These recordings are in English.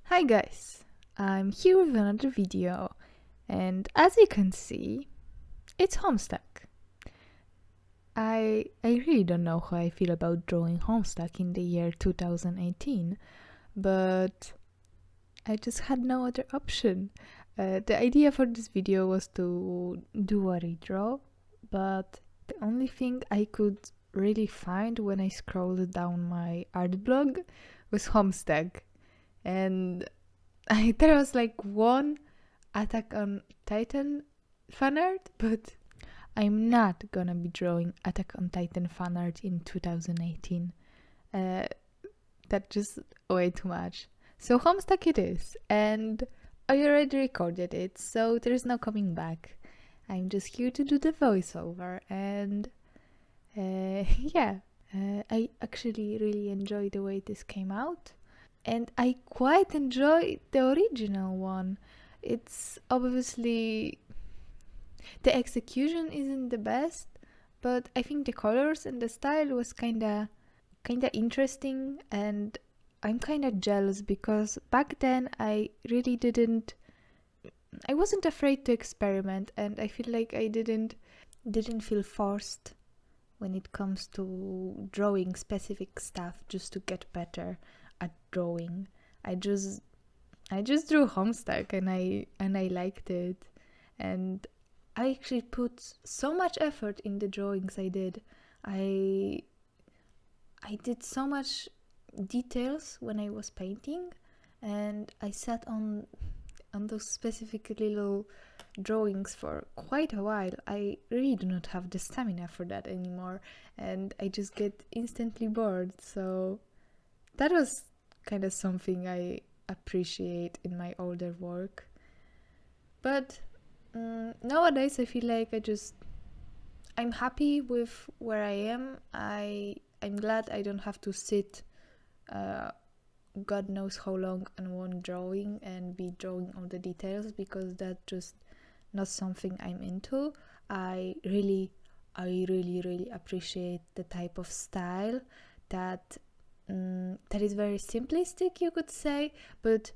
Hi guys, I'm here with another video, and as you can see, it's Homestuck. I really don't know how I feel about drawing Homestuck in the year 2018, but I just had no other option. The idea for this video was to do a redraw, but the only thing I could really find when I scrolled down my art blog was Homestuck. And there was like one Attack on Titan fan art, but I'm not gonna be drawing Attack on Titan fan art in 2018. That's just way too much. So Homestuck it is, and I already recorded it, so there's no coming back. I'm just here to do the voiceover, and I actually really enjoy the way this came out. And I quite enjoy the original one. It's obviously the execution isn't the best, but I think the colors and the style was kinda interesting, and I'm kinda jealous because back then I wasn't afraid to experiment, and I feel like I didn't feel forced when it comes to drawing specific stuff just to get better at drawing. I just drew Homestuck and I liked it, and I actually put so much effort in the drawings I did. I did so much details when I was painting, and I sat on those specific little drawings for quite a while. I really do not have the stamina for that anymore, and I just get instantly bored. So that was kind of something I appreciate in my older work. But nowadays I feel like I'm happy with where I am. I'm glad I don't have to sit God knows how long on one drawing and be drawing all the details, because that's just not something I'm into. I really appreciate the type of style that is very simplistic, you could say, but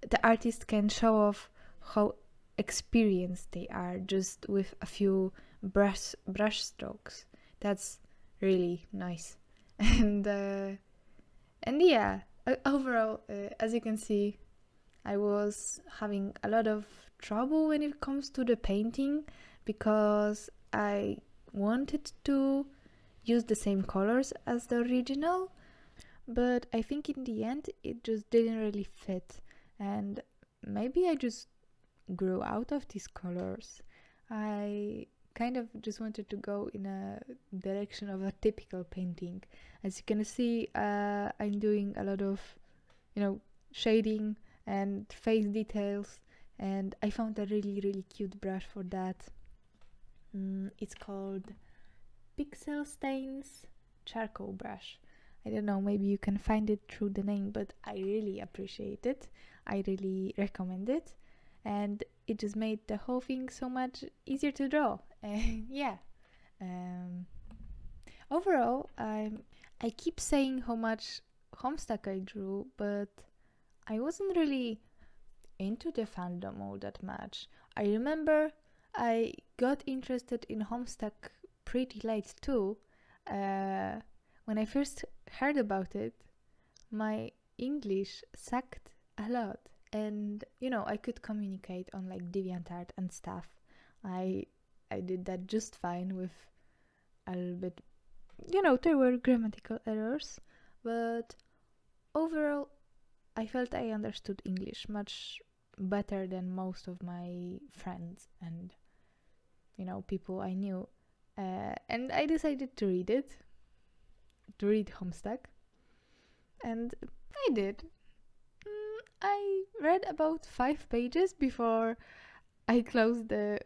the artist can show off how experienced they are just with a few brush strokes. That's really nice. And yeah, overall, as you can see, I was having a lot of trouble when it comes to the painting, because I wanted to use the same colors as the original, but I think in the end it just didn't really fit, and maybe I just grew out of these colors. I kind of just wanted to go in a direction of a typical painting. As you can see, I'm doing a lot of, shading and face details, and I found a really cute brush for that. It's called Pixel Stains Charcoal Brush. I don't know, maybe you can find it through the name, but I really appreciate it. I really recommend it, and it just made the whole thing so much easier to draw. Yeah. Overall, I keep saying how much Homestuck I drew, but I wasn't really into the fandom all that much. I remember I got interested in Homestuck pretty late too. When I first heard about it, my English sucked a lot, and I could communicate on like DeviantArt and stuff. I did that just fine with a little bit, there were grammatical errors, but overall I felt I understood English much better than most of my friends and people I knew, and I decided to read Homestuck, and I did. I read about 5 pages before I closed the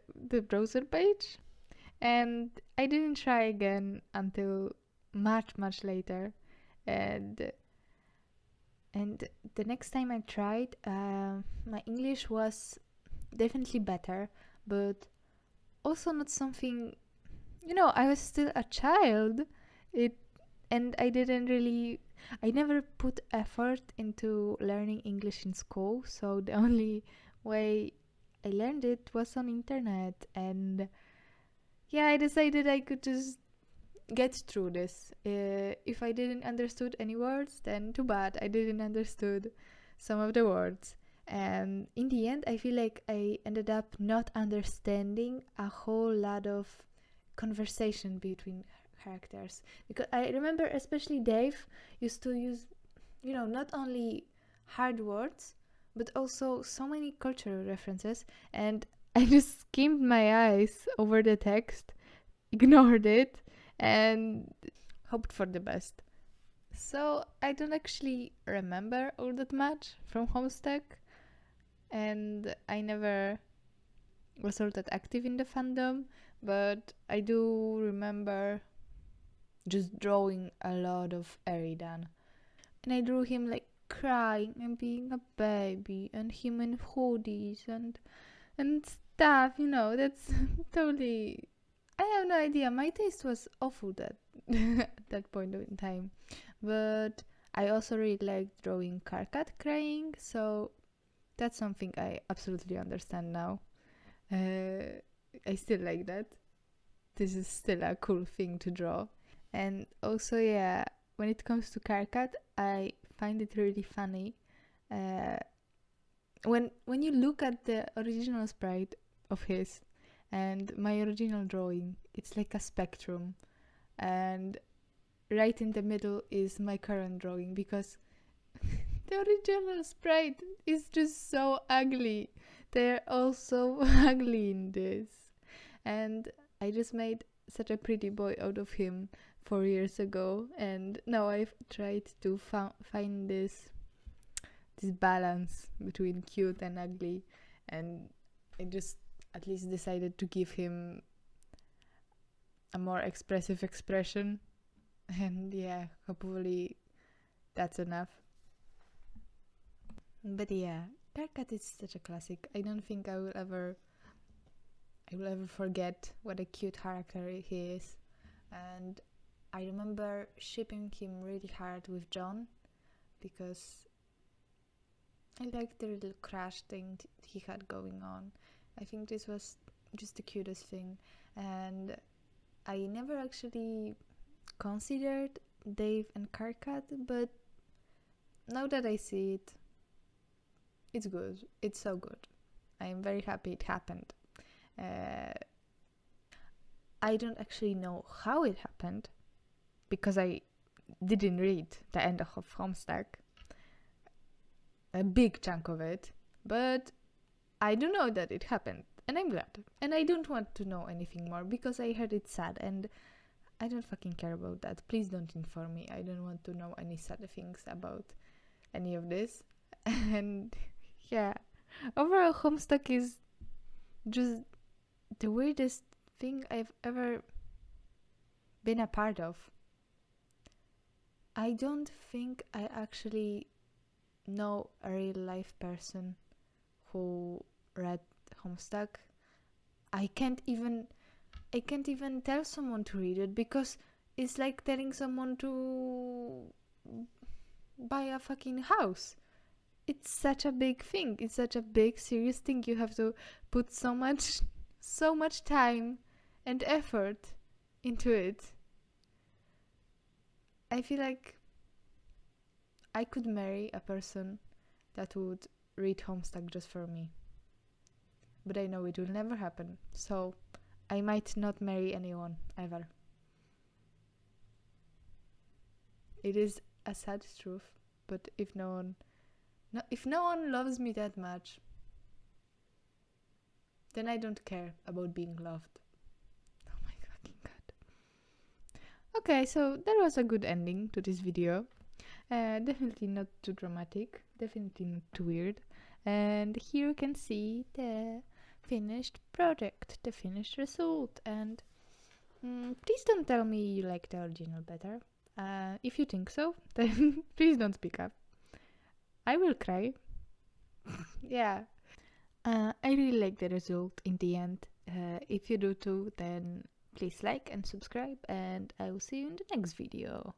browser page, and I didn't try again until much later. And the next time I tried, my English was definitely better, but also not something. I was still a child. and I never put effort into learning English in school, so the only way I learned it was on internet. And yeah, I decided I could just get through this. If I didn't understood any words, then too bad, I didn't understood some of the words. And in the end, I feel like I ended up not understanding a whole lot of conversation between characters, because I remember especially Dave used to use, not only hard words but also so many cultural references, and I just skimmed my eyes over the text, ignored it, and hoped for the best. So I don't actually remember all that much from Homestuck, and I never was all that active in the fandom, but I do remember just drawing a lot of Eridan. And I drew him like crying and being a baby, and him in hoodies and stuff, that's totally... I have no idea. My taste was awful at that point in time. But I also really liked drawing Karkat crying, so that's something I absolutely understand now. I still like that. This is still a cool thing to draw. And also, yeah, when it comes to Karkat, I find it really funny. When you look at the original sprite of his and my original drawing, it's like a spectrum, and right in the middle is my current drawing, because the original sprite is just so ugly. They're all so ugly in this, and I just made such a pretty boy out of him 4 years ago, and now I've tried to find this balance between cute and ugly, and I just at least decided to give him a more expressive expression, and yeah, hopefully that's enough. But yeah, Karkat is such a classic. I don't think I will ever forget what a cute character he is. And I remember shipping him really hard with John, because I liked the little crush thing he had going on. I think this was just the cutest thing, and I never actually considered Dave and Karkat, but now that I see it, it's good. It's so good. I am very happy it happened. I don't actually know how it happened, because I didn't read the end of Homestuck, a big chunk of it, but I do know that it happened, and I'm glad. And I don't want to know anything more, because I heard it's sad, and I don't fucking care about that. Please don't inform me. I don't want to know any sad things about any of this. And yeah, overall, Homestuck is just the weirdest thing I've ever been a part of. I don't think I actually know a real life person who read Homestuck. I can't even tell someone to read it, because it's like telling someone to buy a fucking house. It's such a big thing. It's such a big, serious thing. You have to put so much time and effort into it. I feel like I could marry a person that would read Homestuck just for me. But I know it will never happen, so I might not marry anyone ever. It is a sad truth, but if no one loves me that much, then I don't care about being loved. Oh my fucking god. Okay, so that was a good ending to this video. Definitely not too dramatic, definitely not too weird. And here you can see the finished project, the finished result. And please don't tell me you like the original better. If you think so, then please don't speak up. I will cry. Yeah. I really like the result in the end. If you do too, then please like and subscribe, and I will see you in the next video.